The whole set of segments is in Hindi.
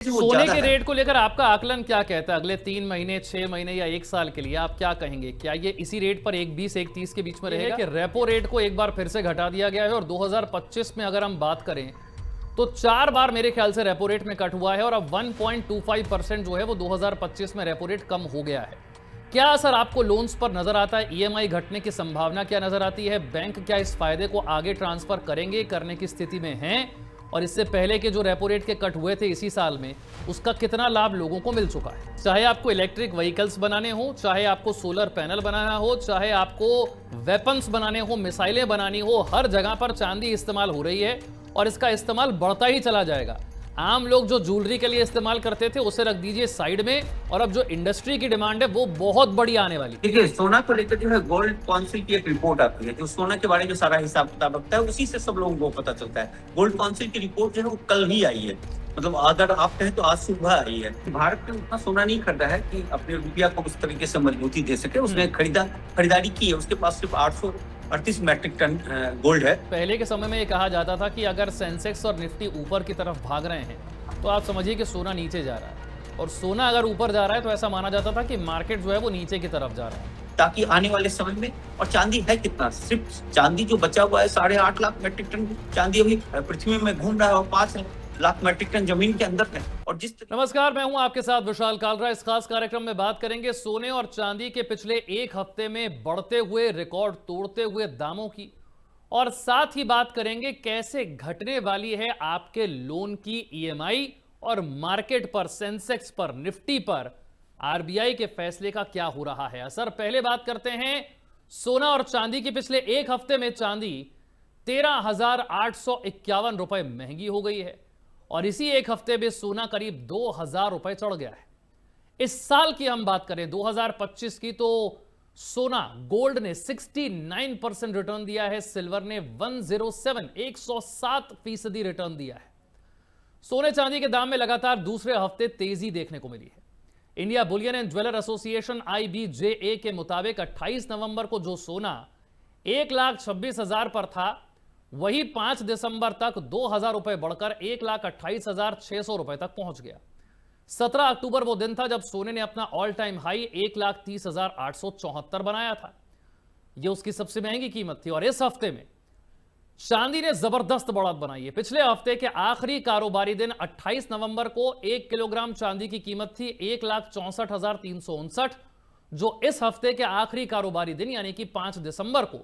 वो सोने ज्यादा के है। रेट को लेकर आपका आकलन क्या कहता है? अगले 3 महीने, 6 महीने या 1 साल के लिए आप क्या कहेंगे? क्या ये इसी रेट पर 1.20-1.30 के बीच में रहेगा कि रेपो रेट को एक बार फिर से घटा दिया गया है? और 2025 में अगर हम बात करें तो 4 बार मेरे ख्याल से रेपो रेट में कट हुआ है और अब 1.25% जो है वो 2025 में रेपो रेट कम हो गया है। क्या असर आपको लोन्स पर नजर आता है? ईएमआई घटने की संभावना क्या नजर आती है? बैंक क्या इस फायदे को आगे ट्रांसफर करेंगे, करने की स्थिति में हैं? और इससे पहले के जो रेपो रेट के कट हुए थे इसी साल में, उसका कितना लाभ लोगों को मिल चुका है? चाहे आपको इलेक्ट्रिक व्हीकल्स बनाने हो, चाहे आपको सोलर पैनल बनाना हो, चाहे आपको वेपन्स बनाने हो, मिसाइलें बनानी हो, हर जगह पर चांदी इस्तेमाल हो रही है और इसका इस्तेमाल बढ़ता ही चला जाएगा। आम लोग जो ज्वेलरी के लिए इस्तेमाल करते थे उसे रख दीजिए साइड में, और अब जो इंडस्ट्री की डिमांड है वो बहुत बड़ी आने वाली। देखिए, सोना को लेकर जो है गोल्ड काउंसिल की एक रिपोर्ट आती है जो सोना के बारे में सारा हिसाब किताब रखता है, उसी से सब लोगों को पता चलता है। गोल्ड काउंसिल की रिपोर्ट जो है वो कल ही आई है, मतलब अगर आप कहें तो आज सुबह आई है। भारत में उतना सोना नहीं खरीदा है कि अपने रुपया को उस तरीके से मजबूती दे सके। उसने खरीदारी की है। उसके पास सिर्फ 838 मैट्रिक टन गोल्ड है। पहले के समय में ये कहा जाता था कि अगर सेंसेक्स और निफ्टी ऊपर की तरफ भाग रहे हैं तो आप समझिए कि सोना नीचे जा रहा है, और सोना अगर ऊपर जा रहा है तो ऐसा माना जाता था कि मार्केट जो है वो नीचे की तरफ जा रहा है। ताकि आने वाले समय में, और चांदी है कितना, सिर्फ चांदी जो बचा हुआ है 8.5 लाख मैट्रिक टन चांदी अभी पृथ्वी में घूम रहा है और 5 लाख मैट्रिक टन जमीन के अंदर है। और नमस्कार, मैं हूं आपके साथ विशाल कालरा। इस खास कार्यक्रम में बात करेंगे सोने और चांदी के पिछले एक हफ्ते में बढ़ते हुए, रिकॉर्ड तोड़ते हुए दामों की, और साथ ही बात करेंगे कैसे घटने वाली है आपके लोन की ईएमआई, और मार्केट पर, सेंसेक्स पर, निफ्टी पर आरबीआई के फैसले का क्या हो रहा है असर। पहले बात करते हैं सोना और चांदी की। पिछले एक हफ्ते में चांदी 13,851 रुपए महंगी हो गई है, और इसी एक हफ्ते में सोना करीब 2,000 रुपए चढ़ गया है। इस साल की हम बात करें 2025 की, तो सोना, गोल्ड ने 69% रिटर्न दिया है, सिल्वर ने 107% रिटर्न दिया है। सोने चांदी के दाम में लगातार दूसरे हफ्ते तेजी देखने को मिली है। India Boolean and jeweller association IBJA के मुताबिक 28 नवंबर को जो सोना 1,26,000 पर था, वही 5 दिसंबर तक 2,000 रुपए बढ़कर 1,28,600 रुपए तक पहुंच गया। 17 अक्टूबर वो दिन था जब सोने ने अपना ऑल टाइम हाई 1,30,874 बनाया था। यह उसकी सबसे महंगी कीमत थी। और इस हफ्ते में चांदी ने जबरदस्त बढ़त बनाई है। पिछले हफ्ते के आखिरी कारोबारी दिन 28 नवंबर को 1 किलोग्राम चांदी की कीमत थी 1,64,359, जो इस हफ्ते के आखिरी कारोबारी दिन यानी कि 5 दिसंबर को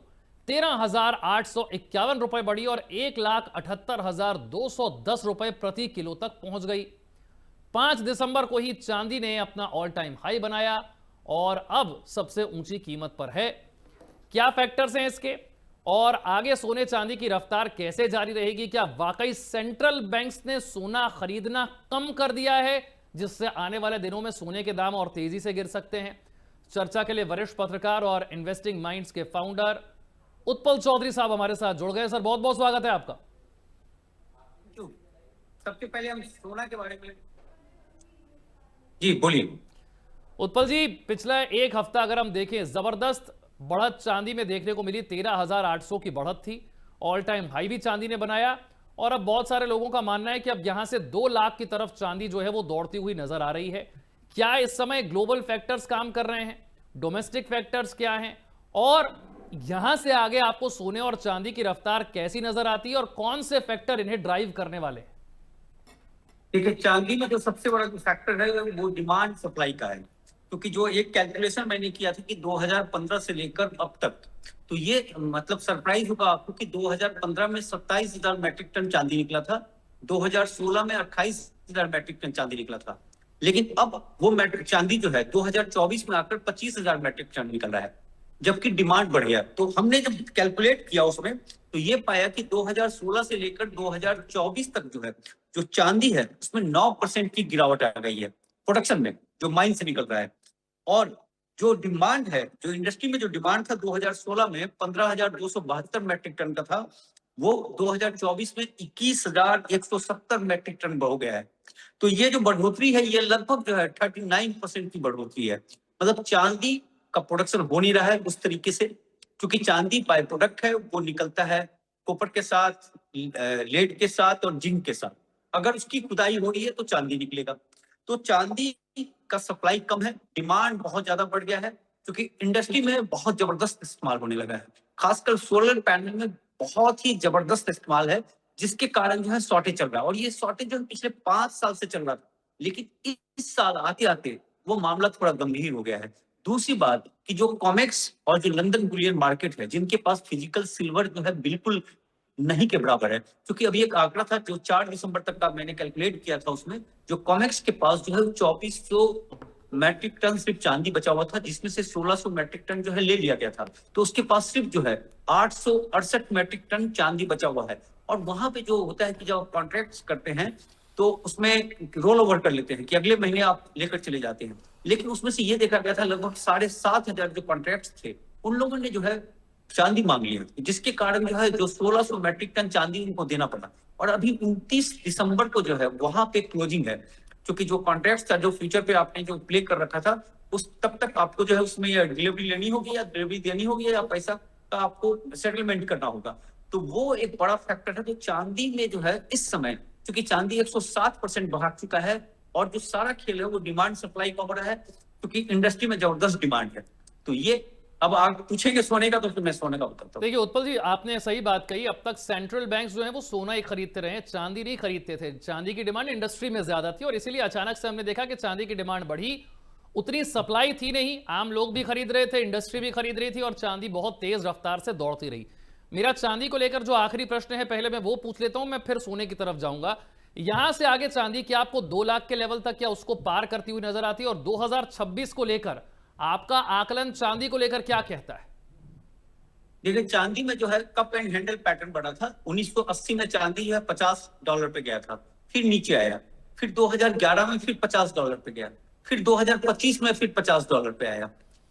13,851 रुपए बढ़ी और 1,78,210 रुपए प्रति किलो तक पहुंच गई। 5 दिसंबर को ही चांदी ने अपना ऑल टाइम हाई बनाया और अब सबसे ऊंची कीमत पर है। क्या फैक्टर्स हैं इसके, और आगे सोने चांदी की रफ्तार कैसे जारी रहेगी? क्या वाकई सेंट्रल बैंक्स ने सोना खरीदना कम कर दिया है, जिससे आने वाले दिनों में सोने के दाम और तेजी से गिर सकते हैं? चर्चा के लिए वरिष्ठ पत्रकार और इन्वेस्टिंग माइंड्स के फाउंडर उत्पल चौधरी साहब हमारे साथ जुड़ गए। सर, बहुत बहुत स्वागत है आपका। सबसे पहले हम सोना के बारे में, जी बोलिए। उत्पल जी, पिछला एक हफ्ता अगर हम देखें, जबरदस्त बढ़त चांदी में देखने को मिली। 13,800 की बढ़त थी, ऑल टाइम हाई भी चांदी ने बनाया, और अब बहुत सारे लोगों का मानना है कि अब यहां से 2 लाख की तरफ चांदी जो है वो दौड़ती हुई नजर आ रही है। क्या इस समय ग्लोबल फैक्टर्स काम कर रहे हैं, डोमेस्टिक फैक्टर्स क्या हैं, और यहां से आगे आपको सोने और चांदी की रफ्तार कैसी नजर आती है, और कौन से फैक्टर इन्हें ड्राइव करने वाले हैं? देखिए, चांदी में जो सबसे बड़ा जो फैक्टर है वो डिमांड सप्लाई का है। क्योंकि जो एक कैलकुलेशन मैंने किया था कि 2015 से लेकर अब तक, तो ये मतलब सरप्राइज होगा आपको कि 2015 में 27,000 मैट्रिक टन चांदी निकला था, 2016 में 28,000 मैट्रिक टन चांदी निकला था। लेकिन अब वो मैट्रिक चांदी जो है 2024 में आकर 25,000 मैट्रिक टन निकल रहा है, जबकि डिमांड बढ़ गया। तो हमने जब कैलकुलेट किया उसमें, तो ये पाया कि 2016 से लेकर 2024 तक जो है, जो चांदी है उसमें 9% की गिरावट आ गई है प्रोडक्शन में, जो माइन से निकल रहा है। और जो डिमांड है, जो इंडस्ट्री में जो डिमांड था 2016 में 15,272 मैट्रिक टन का था, वो 2024 में 21,170 मैट्रिक टन हो गया है। तो ये जो बढ़ोतरी है, ये लगभग जो है 39% की बढ़ोतरी है। मतलब चांदी का प्रोडक्शन हो नहीं रहा है उस तरीके से, क्योंकि चांदी बाय प्रोडक्ट है, वो निकलता है कॉपर के साथ, लेड के साथ और जिंक के साथ। अगर उसकी खुदाई हो रही है तो चांदी निकलेगा। तो चांदी का सप्लाई कम है, डिमांड बहुत ज्यादा बढ़ गया है, क्योंकि इंडस्ट्री में बहुत जबरदस्त इस्तेमाल होने लगा है। खासकर सोलर पैनल में बहुत ही जबरदस्त इस्तेमाल है, जिसके कारण जो है शॉर्टेज चल रहा है। और ये शॉर्टेज जो है पिछले 5 साल से चल रहा था, लेकिन इस साल आते आते वो मामला थोड़ा गंभीर हो गया है। दूसरी बात कि जो कॉमेक्स और जो लंदन बुलियन मार्केट है, जिनके पास फिजिकल सिल्वर जो है बिल्कुल नहीं के बराबर है, क्योंकि अभी एक आंकड़ा था जो 4 दिसंबर तक का मैंने कैलकुलेट किया था, उसमें जो कॉमेक्स के पास जो है 2400 मैट्रिक टन सिर्फ चांदी बचा हुआ था, जिसमें से 1600 मैट्रिक टन जो है ले लिया गया था। तो उसके पास सिर्फ जो है 868 मैट्रिक टन चांदी बचा हुआ है। और वहां पे जो होता है कि जब कॉन्ट्रैक्ट्स करते हैं तो उसमें रोल ओवर कर लेते हैं कि अगले महीने आप लेकर चले जाते हैं, लेकिन उसमें से ये देखा गया था लगभग 7,500 जो कॉन्ट्रैक्ट्स थे, उन लोगों ने जो है चांदी मांग लिया, जिसके कारण जो है जो 1600 मैट्रिक टन चांदी उनको देना पड़ा। और अभी 29 दिसंबर को जो है वहां पे क्लोजिंग है, क्योंकि जो कॉन्ट्रैक्ट था, जो फ्यूचर पे आपने जो प्ले कर रखा था, उस तब तक आपको जो है उसमें या डिलीवरी लेनी होगी या डिलीवरी देनी होगी या पैसा का आपको सेटलमेंट करना होगा। तो वो एक बड़ा फैक्टर है। तो चांदी में जो है इस समय, क्योंकि चांदी 107% बढ़ा चुका है, और जो सारा खेल है वो डिमांड सप्लाई का हो रहा है, क्योंकि इंडस्ट्री में जबरदस्त डिमांड है। तो ये अब आप पूछेंगे सोने का, तो फिर मैं सोने का बताता हूँ। देखिए उत्पल जी, आपने सही बात कही। अब तक सेंट्रल बैंक्स जो हैं वो सोना ही खरीदते रहे हैं, चांदी नहीं खरीदते थे। चांदी की डिमांड इंडस्ट्री में ज्यादा थी और इसीलिए अचानक से हमने देखा कि चांदी की डिमांड बढ़ी। उतनी सप्लाई थी नहीं, आम लोग भी खरीद रहे थे, इंडस्ट्री भी खरीद रही थी और चांदी बहुत तेज रफ्तार से दौड़ती रही। मेरा चांदी को लेकर जो आखिरी प्रश्न है, पहले मैं वो पूछ लेता हूं, मैं फिर सोने की तरफ जाऊंगा। यहां से आगे चांदी क्या आपको 2 लाख के लेवल तक क्या उसको पार करती हुई नजर आती है? और 2026 को लेकर आपका आकलन चांदी को लेकर क्या कहता है? देखिए, चांदी में जो है कप एंड हैंडल पैटर्न बना था। 1980 में चांदी जो है $50 पे गया था, फिर नीचे आया, फिर 2011 में फिर $50 पे गया, फिर 2025 में फिर $50 पे आया,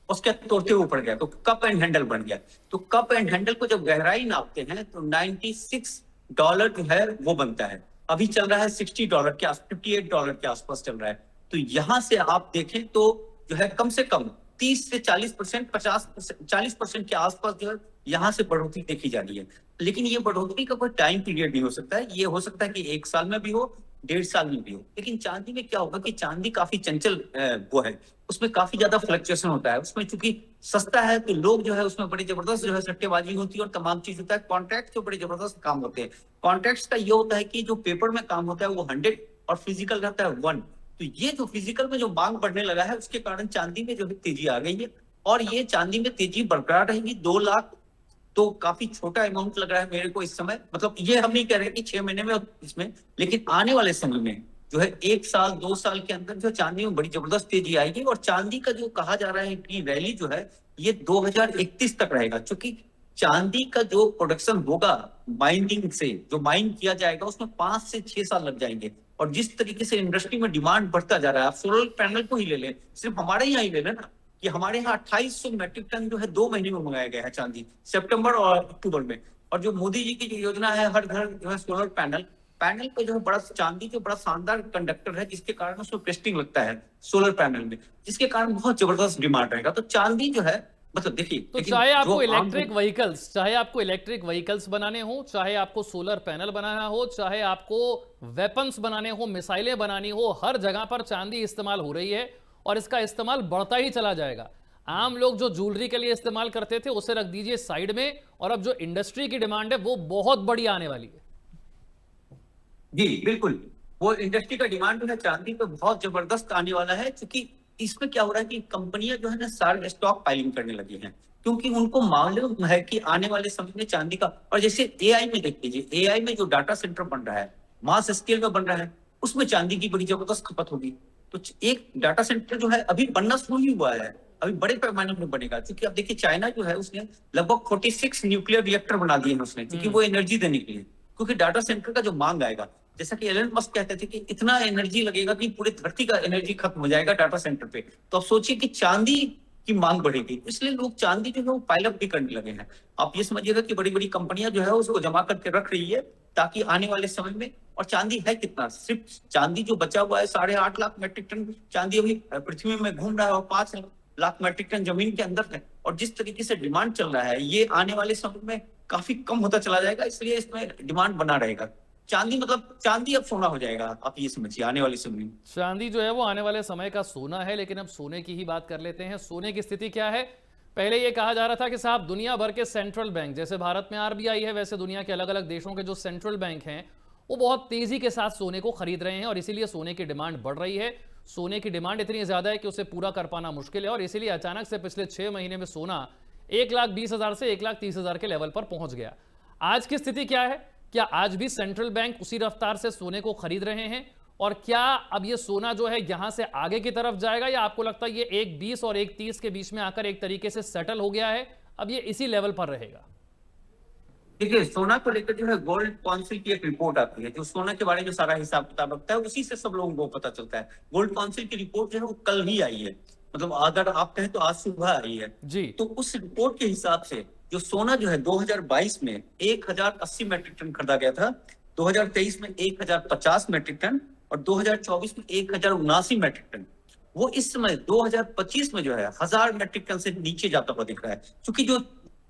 उसके तोड़ते ऊपर गया, तो कप एंड हैंडल बन गया। तो कप एंड हैंडल को जब गहराई नापते हैं तो $96 जो है वो बनता है। अभी चल रहा है $60 के आस, $58 के आसपास चल रहा है। तो यहां से आप देखें तो जो है कम से कम 30 से 40%, 40% के आसपास जो है यहाँ से बढ़ोतरी देखी जा रही है। लेकिन ये बढ़ोतरी का कोई टाइम पीरियड नहीं हो सकता है। ये हो सकता है कि 1 साल में भी हो, 1.5 साल में भी हो। लेकिन चांदी में क्या होगा कि चांदी काफी चंचल वो है, उसमें काफी ज्यादा फ्लक्चुएशन होता है। उसमें चूंकि सस्ता है तो लोग जो है उसमें बड़ी जबरदस्त जो है सट्टेबाजी होती है और तमाम चीज होता है। कॉन्ट्रैक्ट के बड़े जबरदस्त काम होते हैं। कॉन्ट्रैक्ट्स का ये होता है कि जो पेपर में काम होता है वो 100 और फिजिकल रहता है 1। तो ये जो फिजिकल में जो मांग बढ़ने लगा है, उसके कारण चांदी में जो है तेजी आ गई है। और ये चांदी में तेजी बरकरार रहेगी। 2 लाख तो काफी छोटा अमाउंट लग रहा है मेरे को इस समय। मतलब ये हम नहीं कह रहे कि 6 महीने में इसमें, लेकिन आने वाले समय में जो है 1 साल 2 साल के अंदर जो चांदी में बड़ी जबरदस्त तेजी आएगी। और चांदी का जो कहा जा रहा है कि रैली जो है ये 2031 तक रहेगा, क्योंकि चांदी का जो प्रोडक्शन होगा माइनिंग से, जो माइन किया जाएगा, उसमें 5 से 6 साल लग जाएंगे। और जिस तरीके से इंडस्ट्री में डिमांड बढ़ता जा रहा है, आप सोलर पैनल को ही ले लें, सिर्फ हमारे यहाँ ही ले लें ना, कि हमारे यहाँ 2800 मैट्रिक टन जो है 2 महीने में मंगाया गया है चांदी, सितंबर और अक्टूबर में। और जो मोदी जी की जो योजना है हर घर जो है सोलर पैनल पे जो है बड़ा चांदी जो बड़ा शानदार कंडक्टर है, जिसके कारण उसमें पेस्टिंग लगता है सोलर पैनल में, जिसके कारण बहुत जबरदस्त डिमांड रहेगा। तो चांदी जो है मतलब देखिए, तो चाहे आपको इलेक्ट्रिक व्हीकल्स बनाने हो, चाहे आपको सोलर पैनल बनाना हो, चाहे आपको वेपन्स बनाने हो, मिसाइलें बनानी हो, हर जगह पर चांदी इस्तेमाल हो रही है और इसका इस्तेमाल बढ़ता ही चला जाएगा। आम लोग जो ज्वेलरी के लिए इस्तेमाल करते थे उसे रख दीजिए साइड में, और अब जो इंडस्ट्री की डिमांड है वो बहुत बड़ी आने वाली है। जी बिल्कुल, वो इंडस्ट्री का डिमांड जो है चांदी पे बहुत जबरदस्त आने वाला है। क्योंकि इसमें क्या हो रहा है कि कंपनियां जो है ना सारे स्टॉक पाइलिंग करने लगी हैं, क्योंकि उनको मालूम है कि आने वाले समय में चांदी का, और जैसे एआई में देख लीजिए, एआई में जो डाटा सेंटर बन रहा है, मास स्केल में बन रहा है, उसमें चांदी की बड़ी जबरदस्त खपत होगी। तो एक डाटा सेंटर जो है अभी बनना शुरू ही हुआ है, अभी बड़े पैमाने में बनेगा। क्योंकि अब देखिए चाइना जो है उसने लगभग 46 न्यूक्लियर रिएक्टर बना दिए हैं उसने, क्योंकि वो एनर्जी देने के लिए, क्योंकि डाटा सेंटर का जो मांग आएगा, जैसा कि एलन मस्क कहते थे कि इतना एनर्जी लगेगा कि पूरी धरती का एनर्जी खत्म हो जाएगा डाटा सेंटर पे। तो अब सोचिए कि चांदी की मांग बढ़ेगी, इसलिए लोग चांदी जो है वो पाइलअप भी करने लगे हैं। आप ये समझिएगा कि बड़ी बड़ी कंपनियां जो है उसको जमा करके रख रही है, ताकि आने वाले समय में, और चांदी है कितना, सिर्फ चांदी जो बचा हुआ है 8.5 लाख मैट्रिक टन चांदी अभी पृथ्वी में घूम रहा है, और 5 लाख मैट्रिक टन जमीन के अंदर है। और जिस तरीके से डिमांड चल रहा है, ये आने वाले समय में काफी कम होता चला जाएगा, इसलिए इसमें डिमांड बना रहेगा। चांदी मतलब चांदी अब सोना हो जाएगा, आप ये समझिए आने वाले समय में। चांदी जो है वो आने वाले समय का सोना है, लेकिन अब सोने की ही बात कर लेते हैं। सोने की स्थिति क्या है? पहले ये कहा जा रहा था कि साहब दुनिया भर के सेंट्रल बैंक, जैसे भारत में आरबीआई है, वैसे दुनिया के अलग अलग देशों के जो सेंट्रल बैंक हैं वो बहुत तेजी के साथ सोने को खरीद रहे हैं और इसीलिए सोने की डिमांड बढ़ रही है। सोने की डिमांड इतनी ज्यादा है कि उसे पूरा कर पाना मुश्किल है और इसीलिए अचानक से पिछले 6 महीने में सोना 1,20,000 से 1,30,000 के लेवल पर पहुंच गया। आज की स्थिति क्या है? क्या आज भी सेंट्रल बैंक उसी रफ्तार से सोने को खरीद रहे हैं? और क्या अब ये सोना जो है यहां से आगे की तरफ जाएगा, या आपको लगता है ये 1,20 और 1,30 के बीच में आकर एक तरीके से सेटल हो गया है, अब ये इसी लेवल पर रहेगा? देखिए, सोना को लेकर जो है गोल्ड काउंसिल की एक रिपोर्ट आती है, जो सोना के बारे में सारा हिसाब किताब रखता है, उसी से सब लोगों को पता चलता है। गोल्ड काउंसिल की रिपोर्ट जो है वो कल ही आई है, मतलब अगर आप कहें तो आज सुबह आई है जी। तो उस रिपोर्ट के हिसाब से जो सोना जो है 2022 में 1,080 मैट्रिक टन खरीदा गया था, 2023 में 1,050 मैट्रिक टन और 2024 में 1,079 मैट्रिक टन। वो इस समय 2025 में जो है 1,000 मैट्रिक टन से नीचे जाता हुआ दिख रहा है, क्योंकि जो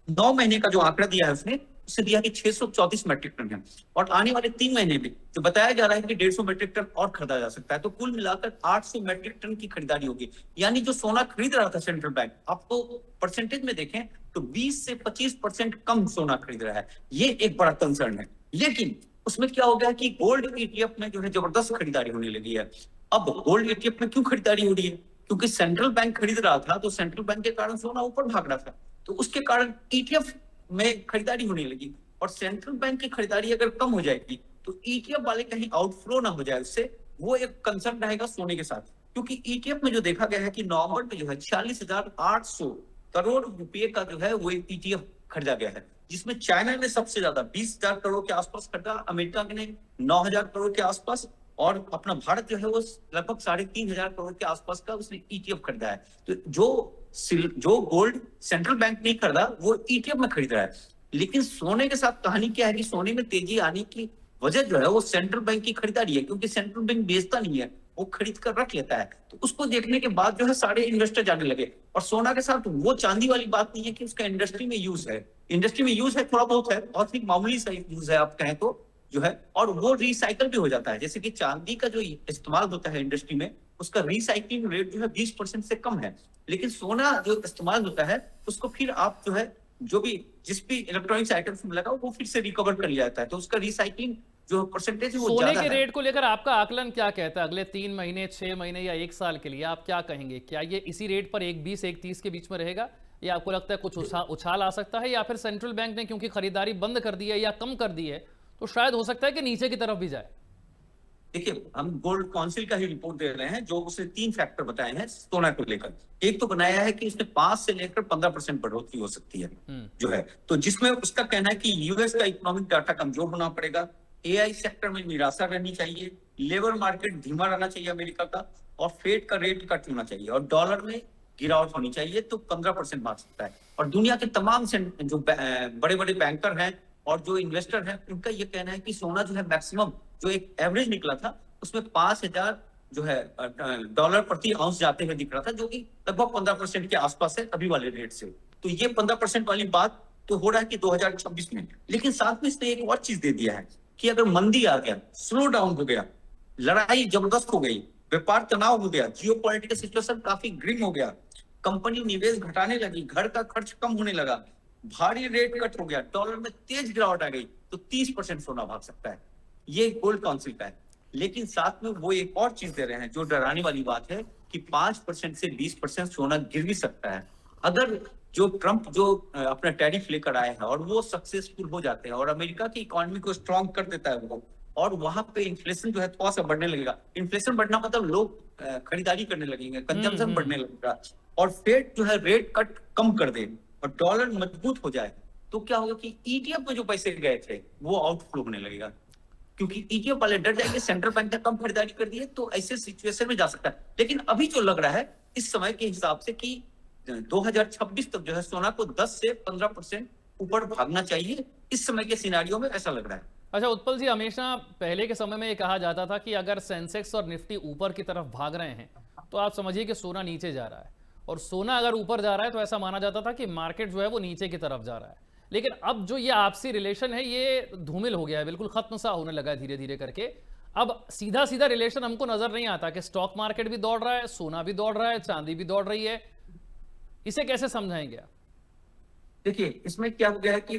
9 महीने का जो आंकड़ा दिया है उसने दिया कि 634 मैट्रिक टन है और आने वाले 3 महीने में जो बताया जा रहा है कि 150 मैट्रिक टन और खरीदा जा सकता है, तो कुल मिलाकर 800 मैट्रिक टन की खरीदारी होगी। यानी जो सोना खरीद रहा था सेंट्रल बैंक, आपको परसेंटेज में देखें तो 20 से 25% कम सोना खरीद रहा है। ये एक बड़ा कंसर्न है। लेकिन उसमें क्या हो गया कि गोल्ड ईटीएफ में जो है जबरदस्त खरीदारी होने लगी है। अब गोल्ड ईटीएफ में क्यों खरीदारी हो रही है? क्योंकि सेंट्रल बैंक खरीद रहा था, तो सेंट्रल बैंक के कारण सोना ऊपर भाग रहा था, तो उसके कारण ईटीएफ में खरीदारी होने लगी। और सेंट्रल बैंक की खरीदारी अगर कम हो जाएगी तो ईटीएफ वाले कहीं आउटफ्लो ना हो जाए उससे, वो एक कंसर्न रहेगा सोने के साथ। क्योंकि ईटीएफ में जो देखा गया है कि नवंबर में जो है 46,800 करोड़ रुपए का जो है वो ईटीएफ खरीदा गया है, जिसमें चाइना ने सबसे ज्यादा 20,000 करोड़ के आसपास खरीदा, अमेरिका ने 9,000 करोड़ के आसपास, और अपना भारत जो है वो लगभग 3,500 करोड़ के आसपास का उसने ईटीएफ खरीदा है। तो जो गोल्ड सेंट्रल बैंक नहीं खरीदा वो ईटीएफ में खरीद रहा है। लेकिन सोने के साथ कहानी क्या है कि सोने में तेजी आने की वजह जो है वो सेंट्रल बैंक की खरीदारी है, क्योंकि सेंट्रल बैंक बेचता नहीं है, वो खरीद कर रख लेता है। तो उसको देखने के बाद जो है सारे इन्वेस्टर जाने लगे। और सोना के साथ वो चांदी वाली बात नहीं है कि उसका इंडस्ट्री में यूज है, इंडस्ट्री में यूज है, थोड़ा बहुत है, बहुत ही मामूली सा यूज है आप कहें तो जो है, और वो रिसाइकल भी हो जाता है। जैसे कि चांदी का जो इस्तेमाल होता है इंडस्ट्री में, उसका रिसाइकलिंग रेट जो है 20% से कम है। लेकिन सोना जो इस्तेमाल होता है उसको फिर आप जो है जो भी जिस भी इलेक्ट्रॉनिक्स आइटम्स में लगा वो फिर से रिकवर कर लिया जाता है, तो उसका रिसाइकलिंग जो परसेंटेज है वो सोने ज्यादा के है। रेट को लेकर आपका आकलन क्या कहता है? अगले 3 महीने, 6 महीने या 1 साल के लिए आप क्या कहेंगे? क्या ये इसी रेट पर 1,20, 1,30 के बीच में रहेगा, या आपको लगता है कुछ उछाल आ सकता है, या फिर सेंट्रल बैंक ने क्योंकि खरीदारी बंद कर दी है या कम कर दी है तो शायद हो सकता है कि नीचे की तरफ भी जाए? देखिए, हम गोल्ड काउंसिल का ही रिपोर्ट दे रहे हैं, जो उसने 3 फैक्टर बताए हैं सोना को लेकर। एक तो बनाया है कि इसमें 5 से लेकर 15% बढ़ोतरी हो सकती है जो है, तो जिसमें उसका कहना है कि यूएस का इकोनॉमिक डाटा कमजोर होना पड़ेगा, एआई सेक्टर में निराशा रहनी चाहिए, लेबर मार्केट धीमा रहना चाहिए अमेरिका का, और फेड का रेट कट होना चाहिए, और डॉलर में गिरावट होनी चाहिए, तो 15% मार सकता है। और दुनिया के तमाम जो बड़े बड़े बैंकर हैं और जो इन्वेस्टर हैं, उनका ये कहना है कि सोना जो है मैक्सिमम जो एक एवरेज निकला था उसमें 5,000 जो है डॉलर प्रति आउंस जाते हुए दिख रहा था, जो कि लगभग 15% के आसपास है अभी वाले रेट से। तो ये 15% वाली बात तो हो रहा है कि 2026 में। लेकिन साथ में इसने एक और चीज दे दिया है कि अगर मंदी आ गया, स्लो डाउन हो गया, लड़ाई जबरदस्त हो गई, व्यापार तनाव हो गया, जियोपॉलिटिकल सिचुएशन काफी ग्रिम हो गया, कंपनी निवेश घटाने लगी, घर का खर्च कम होने लगा, भारी रेट कट हो गया, डॉलर में तेज गिरावट आ गई, तो 30% सोना भाग सकता है। ये गोल्ड काउंसिल का है। लेकिन साथ में वो एक और चीज दे रहे हैं जो डराने वाली बात है कि 5% से 20% सोना गिर भी सकता है। अगर जो ट्रंप जो अपना टैरिफ लेकर आए हैं और वो सक्सेसफुल हो जाते हैं और अमेरिका की इकोनॉमी को स्ट्रॉन्ग कर देता है वो, और वहां पे इन्फ्लेशन जो है थोड़ा सा बढ़ने लगेगा। इन्फ्लेशन बढ़ना मतलब लोग खरीदारी करने लगेंगे, कंजम्पशन बढ़ने लगेगा, और फेड जो है रेट कट कम कर दे और डॉलर मजबूत हो जाए, तो क्या होगा कि ईटीएफ में जो पैसे गए थे वो आउटफ्लो होने लगेगा, क्योंकि ईटीएफ वाले डर जाएंगे सेंट्रल बैंक ने कम खरीदारी कर दी है, तो ऐसे सिचुएशन में जा सकता है। लेकिन अभी जो लग रहा है इस समय के हिसाब से कि 2026 तक जो है सोना को 10 से 15% ऊपर भागना चाहिए, इस समय के सिनेरियो में ऐसा लग रहा है। अच्छा उत्पल जी, हमेशा पहले के समय में ये कहा जाता था कि अगर सेंसेक्स और निफ्टी ऊपर की तरफ भाग रहे हैं तो आप समझिए कि सोना नीचे जा रहा है, और सोना अगर ऊपर जा रहा है तो ऐसा माना जाता था कि मार्केट जो है वो नीचे की तरफ जा रहा है। लेकिन अब जो ये आपसी रिलेशन है ये धूमिल हो गया है, बिल्कुल खत्म सा होने लगा है धीरे धीरे करके। अब सीधा सीधा रिलेशन हमको नजर नहीं आता कि स्टॉक मार्केट भी दौड़ रहा है, सोना भी दौड़ रहा है, चांदी भी दौड़ रही है। इसे कैसे समझाएंगे आप? देखिए, इसमें क्या हो गया है कि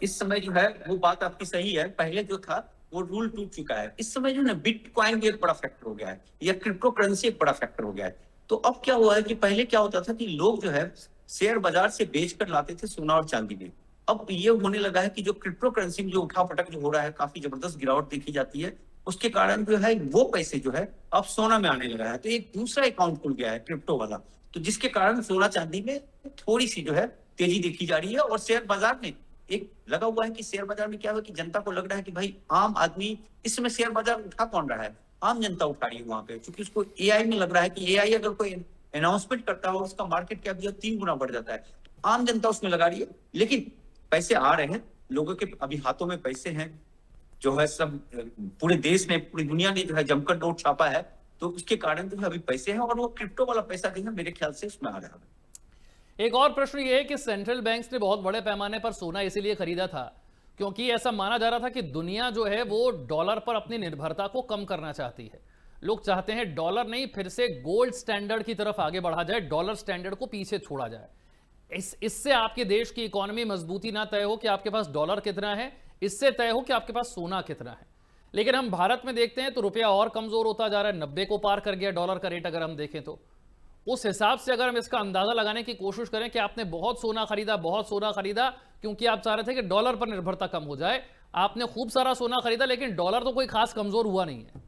इस समय जो है वो बात आपकी सही है। पहले जो था वो रूल टूट चुका है। इस समय जो ना बिटकॉइन भी एक बड़ा फैक्टर हो गया है, या क्रिप्टो करेंसी एक बड़ा फैक्टर हो गया है। तो अब क्या हुआ है कि पहले क्या होता था कि लोग जो है शेयर बाजार से बेच कर लाते थे सोना और चांदी में। अब ये होने लगा है कि जो क्रिप्टो करेंसी में जो उठापटक जो हो रहा है, काफी जबरदस्त गिरावट देखी जाती है, उसके कारण जो है वो पैसे जो है अब सोना में आने लगा है। तो एक दूसरा अकाउंट खुल गया है क्रिप्टो वाला, तो जिसके कारण सोना चांदी में थोड़ी सी जो है तेजी देखी जा रही है। और शेयर बाजार में एक लगा हुआ है कि शेयर बाजार में क्या हुआ कि जनता को लग रहा है कि भाई आम आदमी इस समय शेयर बाजार उठा कौन रहा है, आम जनता उठा रही है वहां पे, क्योंकि उसको एआई में लग रहा है कि एआई अगर कोई अनाउंसमेंट करता है और उसका मार्केट कैप जो 3 गुना बढ़ जाता है, आम जनता उसमें लगा रही है। लेकिन पैसे आ रहे हैं, लोगों के अभी हाथों में पैसे हैं, जो है सब पूरे देश में, पूरी दुनिया ने जो है जमकर नोट छापा है, तो उसके कारण जो है अभी पैसे हैं, और वो क्रिप्टो वाला पैसा जो है मेरे ख्याल से उसमें आ रहा है। एक और प्रश्न ये है कि सेंट्रल बैंक्स ने बहुत बड़े पैमाने पर सोना इसीलिए खरीदा था क्योंकि ऐसा माना जा रहा था कि दुनिया जो है वो डॉलर पर अपनी निर्भरता को कम करना चाहती है। लोग चाहते हैं डॉलर नहीं, फिर से गोल्ड स्टैंडर्ड की तरफ आगे बढ़ा जाए, डॉलर स्टैंडर्ड को पीछे छोड़ा जाए। इससे आपके देश की इकोनॉमी मजबूती ना तय हो कि आपके पास डॉलर कितना है, इससे तय हो कि आपके पास सोना कितना है। लेकिन हम भारत में देखते हैं तो रुपया और कमजोर होता जा रहा है, 90 को पार कर गया डॉलर का रेट। अगर हम देखें तो उस हिसाब से अगर हम इसका अंदाजा लगाने की कोशिश करें कि आपने बहुत सोना खरीदा, बहुत सोना खरीदा क्योंकि आप चाह रहे थे कि डॉलर पर निर्भरता कम हो जाए, आपने खूब सारा सोना खरीदा, लेकिन डॉलर तो कोई खास कमजोर हुआ नहीं है।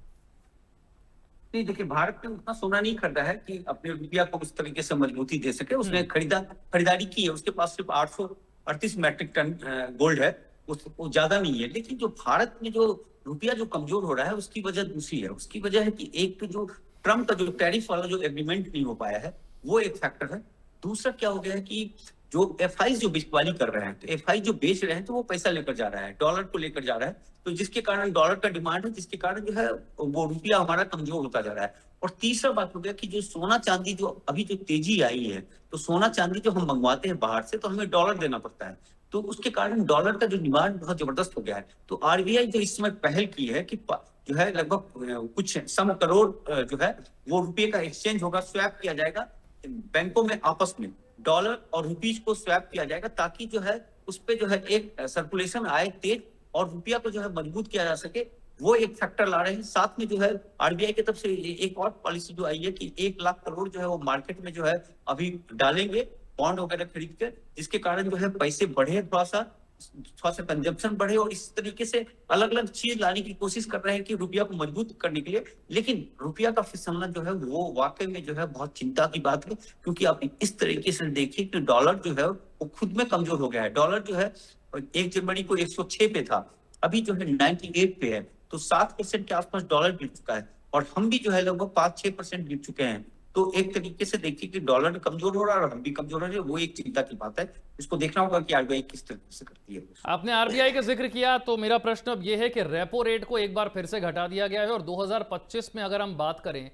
नहीं, देखिए, भारत ने उतना सोना नहीं खरीदा है कि अपने रुपया को उस तरीके से मजबूती दे सके। उसने खरीदारी की है, उसके पास सिर्फ 838 मैट्रिक टन गोल्ड है, वो ज्यादा नहीं है। लेकिन जो भारत में जो रुपया जो कमजोर हो रहा है उसकी वजह दूसरी है। उसकी वजह है कि एक तो जो ट्रम्प का जो टैरिफ वाला जो एग्रीमेंट नहीं हो पाया है, वो एक फैक्टर है। दूसरा क्या हो गया है कि जो एफआई जो बिचवाली कर रहे हैं, तो एफआई जो बेच रहे हैं तो वो पैसा लेकर जा रहा है, डॉलर को लेकर जा रहा है, तो जिसके कारण डॉलर का डिमांड है, जिसके कारण जो है वो रुपया हमारा कमजोर होता जा रहा है। और तीसरा बात हो गया कि जो सोना चांदी जो अभी जो तेजी आई है, तो सोना चांदी जो हम मंगवाते हैं बाहर से तो हमें डॉलर देना पड़ता है, तो उसके कारण डॉलर का जो डिमांड बहुत जबरदस्त हो गया है। तो आरबीआई जो इस समय पहल की है कि जो है लगभग कुछ सम करोड़ जो है वो रुपये का एक्सचेंज होगा, स्वैप किया जाएगा बैंकों में, आपस में डॉलर और रुपीज को स्वैप किया जाएगा, ताकि जो है उस पे जो है एक सर्कुलेशन आए तेज, और रुपया को जो है मजबूत किया जा सके। वो एक फैक्टर ला रहे हैं। साथ में जो है आरबीआई की तरफ से एक और पॉलिसी जो आई है कि 1 लाख करोड़ जो है वो मार्केट में जो है अभी डालेंगे, बॉन्ड वगैरह खरीद कर, जिसके कारण जो है पैसे बढ़े, थोड़ा सा कंजम्पशन बढ़े, और इस तरीके से अलग अलग चीज लाने की कोशिश कर रहे हैं कि रुपया को मजबूत करने के लिए। लेकिन रुपया का फिसलना जो है वो वाकई में जो है बहुत चिंता की बात है, क्योंकि आप इस तरीके से देखिए कि डॉलर जो है वो खुद में कमजोर हो गया है। डॉलर जो है 1 जनवरी को 106 पे था, अभी जो है 98 पे है, तो 7% के आसपास डॉलर गिर चुका है, और हम भी जो है लगभग 5-6% गिर चुके हैं। तो एक तरीके से देखिए कि डॉलर कमजोर हो रहा है और हम भी कमजोर हो रहे हैं, वो एक चिंता की बात है। इसको देखना होगा कि आरबीआई किस तरीके से करती है। आपने आरबीआई का जिक्र किया तो मेरा प्रश्न अब यह है कि रेपो रेट को एक बार फिर से घटा दिया गया है, और 2025 में अगर हम बात करें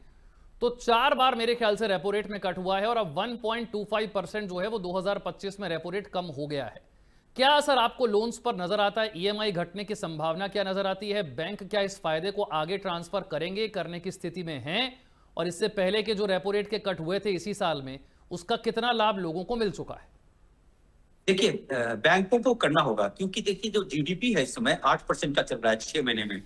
तो 4 बार मेरे ख्याल से रेपो रेट में कट हुआ है, और अब 1.25% जो है वो 2025 में रेपो रेट कम हो गया है। क्या असर आपको लोन्स पर नजर आता है? ईएमआई घटने की संभावना क्या नजर आती है? बैंक क्या इस फायदे को आगे ट्रांसफर करेंगे, करने की स्थिति में हैं? और इससे पहले के जो रेपो रेट के कट हुए थे इसी साल में, उसका कितना लाभ लोगों को मिल चुका है? देखिए, बैंकों को करना होगा, क्योंकि देखिए जो जीडीपी है इस समय 8% का चल रहा है 6 महीने में,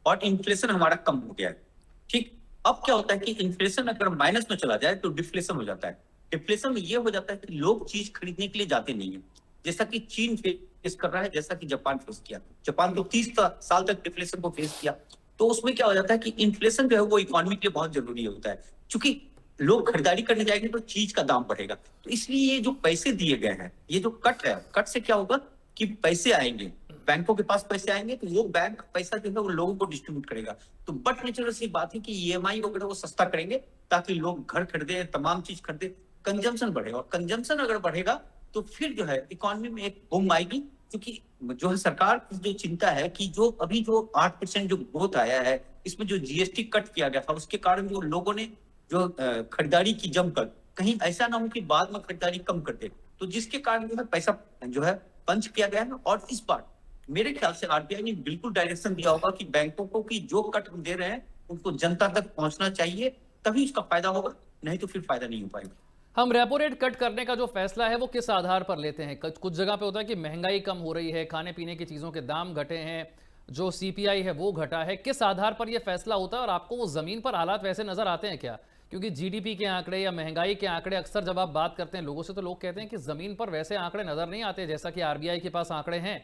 और इन्फ्लेशन हमारा कम हो गया है। ठीक, अब क्या होता है कि इन्फ्लेशन अगर माइनस में चला जाए तो डिफ्लेशन हो जाता है। डिफ्लेशन में ये हो जाता है कि लोग चीज खरीदने के लिए जाते नहीं है, जैसा कि चीन फेस कर रहा है, जैसा कि जापान फेस किया। जापान तो 30 साल तक डिफ्लेशन को फेस किया। तो उसमें क्या हो जाता है कि इन्फ्लेशन जो है वो इकोनॉमी के लिए बहुत जरूरी होता है, क्योंकि लोग खरीदारी करने जाएंगे तो चीज का दाम बढ़ेगा। तो इसलिए ये जो पैसे दिए गए हैं, ये जो कट है, कट से क्या होगा कि पैसे आएंगे, बैंकों के पास पैसे आएंगे, तो वो बैंक पैसा जो है वो लोगों को डिस्ट्रीब्यूट करेगा। तो बट नेचुरल सी बात है कि ईएमआई वगैरह वो सस्ता करेंगे, ताकि लोग घर खरीदे, तमाम चीज खरीदे, कंजम्पशन बढ़ेगा। और कंजम्पशन अगर बढ़ेगा तो फिर जो है इकोनॉमी में एक बूम आएगी, क्योंकि जो है सरकार की जो चिंता है कि जो अभी जो 8% जो ग्रोथ आया है, इसमें जो जीएसटी कट किया गया था, उसके कारण जो लोगों ने जो खरीदारी की जमकर, कहीं ऐसा ना हो कि बाद में खरीदारी कम कर दे, तो जिसके कारण जो है पैसा जो है पंच किया गया है। और इस बार मेरे ख्याल से आरबीआई ने बिल्कुल डायरेक्शन दिया होगा कि बैंकों को कि जो कट दे रहे हैं उनको जनता तक पहुंचना चाहिए, तभी उसका फायदा होगा, नहीं तो फिर फायदा नहीं हो पाएगा। हम रेपो रेट कट करने का जो फैसला है वो किस आधार पर लेते हैं? कुछ जगह पे होता है कि महंगाई कम हो रही है, खाने पीने की चीज़ों के दाम घटे हैं, जो सीपीआई है वो घटा है, किस आधार पर यह फैसला होता है? और आपको वो ज़मीन पर हालात वैसे नज़र आते हैं क्या? क्योंकि जीडीपी के आंकड़े या महंगाई के आंकड़े अक्सर जब आप बात करते हैं लोगों से, तो लोग कहते हैं कि ज़मीन पर वैसे आंकड़े नज़र नहीं आते जैसा कि आरबीआई के पास आंकड़े हैं।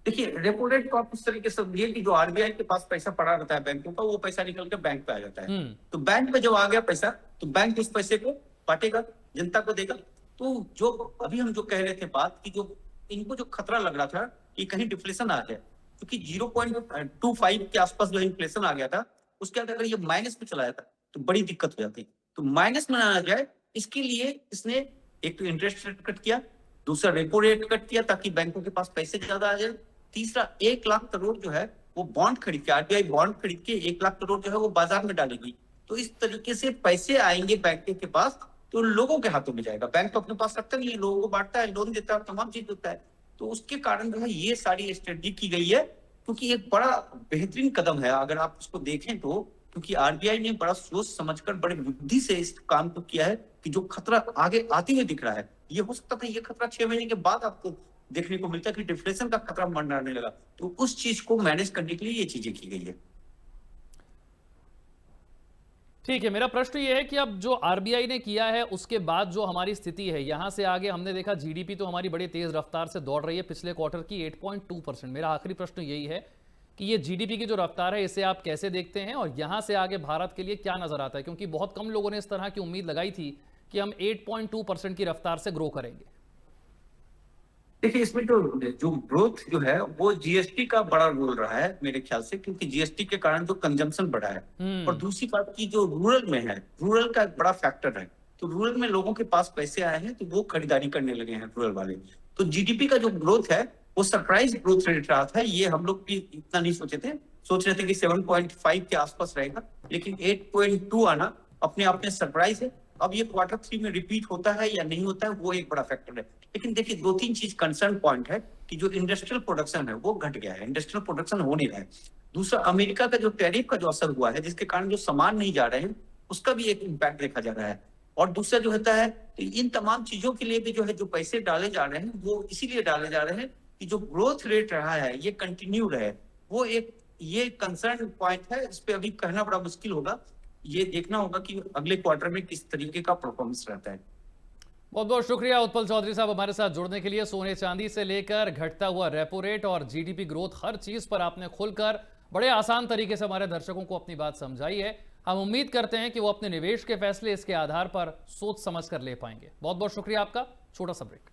देखिए, रेपो रेट को आप उस तरीके से समझिए कि जो आरबीआई के पास पैसा पड़ा रहता है बैंकों का, वो पैसा निकल के बैंक पे आ जाता है। तो बैंक में जब आ गया पैसा, तो बैंक उस पैसे को बांटेगा, जनता को देगा। तो जो अभी हम जो कह रहे थे बात कि जो इनको जो खतरा लग रहा था कि कहीं डिफ्लेशन आ जाए, क्योंकि 0.25 के आसपास जो इन्फ्लेशन आ गया था, उसके बाद अगर ये माइनस में चला जाता तो बड़ी दिक्कत हो जाती। तो माइनस में ना आ जाए, इसके लिए इसने एक तो इंटरेस्ट रेट कट किया, दूसरा रेपो रेट कट किया ताकि बैंकों के पास पैसे ज्यादा आ जाए, तीसरा 1 लाख करोड़ जो है वो बॉन्ड खरीद के, आरबीआई बॉन्ड खरीद के 1 लाख करोड़ जो है वो बाजार में डालेगी। तो इस तरीके से पैसे आएंगे बैंकों के पास, तो लोगों के हाथों में जाएगा। बैंक तो अपने पास रखता नहीं है, लोगों को बांटता है, लोन देता है, तमाम चीज देता है। तो उसके कारण जो है ये सारी स्ट्रेटजी की गई है, क्योंकि एक बड़ा बेहतरीन कदम है अगर आप उसको देखें तो, क्योंकि आरबीआई ने बड़ा सोच समझकर बड़े बुद्धि से इस काम को किया है कि जो खतरा आगे आते हुए दिख रहा है, ये हो सकता था ये खतरा 6 महीने के बाद आपको देखने को मिलता है कि डिफ्लेशन का खतरा मंडराने लगा। तो उस चीज को मैनेज करने के लिए ये चीजें की गई है। ठीक है, मेरा प्रश्न ये है कि अब जो आरबीआई ने किया है उसके बाद जो हमारी स्थिति है, यहां से आगे हमने देखा जीडीपी तो हमारी बड़ी तेज रफ्तार से दौड़ रही है, पिछले क्वार्टर की 8.2%। मेरा आखिरी प्रश्न यही है कि ये जीडीपी की जो रफ्तार है इसे आप कैसे देखते हैं और यहां से आगे भारत के लिए क्या नजर आता है? क्योंकि बहुत कम लोगों ने इस तरह की उम्मीद लगाई थी कि हम 8.2% की रफ्तार से ग्रो करेंगे। देखिए, इसमें जो ग्रोथ जो है वो जीएसटी का बड़ा रोल रहा है मेरे ख्याल से, क्योंकि जीएसटी के कारण जो कंजम्पशन बढ़ा है। और दूसरी बात की जो रूरल में है, रूरल का एक बड़ा फैक्टर है। तो रूरल में लोगों के पास पैसे आए हैं तो वो खरीदारी करने लगे हैं रूरल वाले। तो जीडीपी का जो ग्रोथ है वो सरप्राइज ग्रोथ रेट रहा था। ये हम लोग भी इतना नहीं सोचे थे, सोच रहे थे कि 7.5 के आसपास रहेगा, लेकिन 8.2 आना अपने आप में सरप्राइज है। अब ये क्वार्टर 3 में रिपीट होता है या नहीं होता है वो एक बड़ा फैक्टर है। लेकिन देखिए, 2-3 चीज कंसर्न पॉइंट है कि जो इंडस्ट्रियल प्रोडक्शन है वो घट गया है, इंडस्ट्रियल प्रोडक्शन हो नहीं रहा है। दूसरा, अमेरिका का जो टैरिफ का जो असर हुआ है, जिसके कारण जो सामान नहीं जा रहे हैं, उसका भी एक इम्पैक्ट देखा जा रहा है। और दूसरा जो होता है, तो इन तमाम चीजों के लिए भी जो है जो पैसे डाले जा रहे हैं वो इसीलिए डाले जा रहे हैं कि जो ग्रोथ रेट रहा है ये कंटिन्यू रहे। वो एक ये कंसर्न पॉइंट है, इस पे अभी कहना बड़ा मुश्किल होगा। ये देखना होगा कि अगले क्वार्टर में किस तरीके का परफॉर्मेंस रहता है। बहुत बहुत शुक्रिया उत्पल चौधरी साहब हमारे साथ जुड़ने के लिए। सोने चांदी से लेकर घटता हुआ रेपो रेट और जीडीपी ग्रोथ, हर चीज पर आपने खुलकर बड़े आसान तरीके से हमारे दर्शकों को अपनी बात समझाई है। हम उम्मीद करते हैं कि वो अपने निवेश के फैसले इसके आधार पर सोच समझ कर ले पाएंगे। बहुत बहुत शुक्रिया आपका। छोटा सा ब्रेक।